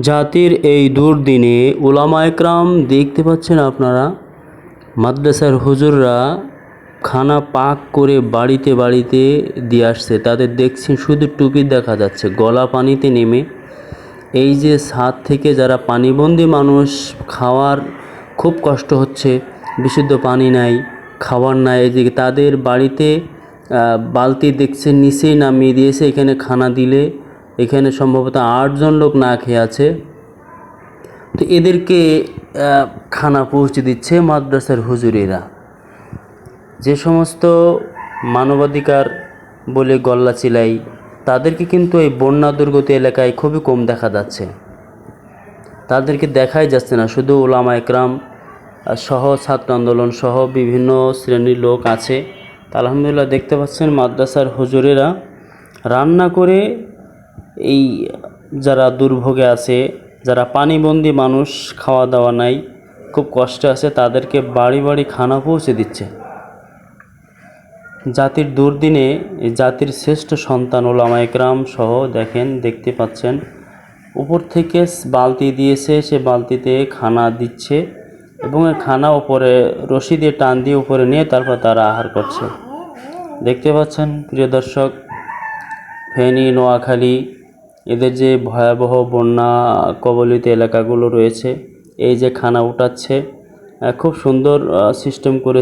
জাতির এই দুর্দিনে উলামায়ে কেরাম দেখতে পাচ্ছেন আপনারা, মাদ্রাসার হুজুররা খানা পাক করে বাড়িতে বাড়িতে দিয়ে আসছে। তাদের দেখছেন শুধু টুপি দেখা যাচ্ছে, গলা পানিতে নেমে এই যে ছাদ থেকে যারা পানিবন্দী মানুষ, খাওয়ার খুব কষ্ট হচ্ছে, বিশুদ্ধ পানি নাই, খাওয়ার নাই, এদিকে তাদের বাড়িতে বালতি দেখছেন নিচেই নামিয়ে দিয়েছে। এখানে খানা দিলে এখানে সম্ভবত 8 জন লোক না খেয়ে আছে। তো এদেরকে খানা পৌঁছে দিচ্ছে মাদ্রাসার হুজুরেরা। যে সমস্ত মানবাধিকার বলে গল্লা চিলাই, তাদেরকে কিন্তু এই বন্যা দুর্গত এলাকায় খুবই কম দেখা যাচ্ছে। তাদেরকে দেখাই যাচ্ছে না। শুধু উলামায়ে কেরাম সহ ছাত্র আন্দোলন সহ বিভিন্ন শ্রেণীর লোক আছে। আলহামদুলিল্লাহ দেখতে পাচ্ছেন মাদ্রাসার হুজুরেরা রান্না করে এই যারা দুর্ভোগে আছে, যারা পানিবন্দী মানুষ, খাওয়া দাওয়া নাই, খুব কষ্টে আছে, তাদেরকে বাড়ি বাড়ি খানা পৌঁছে দিচ্ছে। জাতির দুর্দিনে জাতির শ্রেষ্ঠ সন্তান উলামায়ে কেরাম সহ দেখতে পাচ্ছেন উপর থেকে বালতি দিয়েছে, সে বালতিতে খানা দিচ্ছে এবং খানা উপরে রশি দিয়ে টান দিয়ে উপরে নিয়ে তারপর তারা আহার করছে। দেখতে পাচ্ছেন প্রিয় দর্শক, ফেনী, নোয়াখালী এদের যে ভয়াবহ বন্যা কবলিত এলাকাগুলো রয়েছে, এই যে খানা উঠাচ্ছে, খুব সুন্দর সিস্টেম করে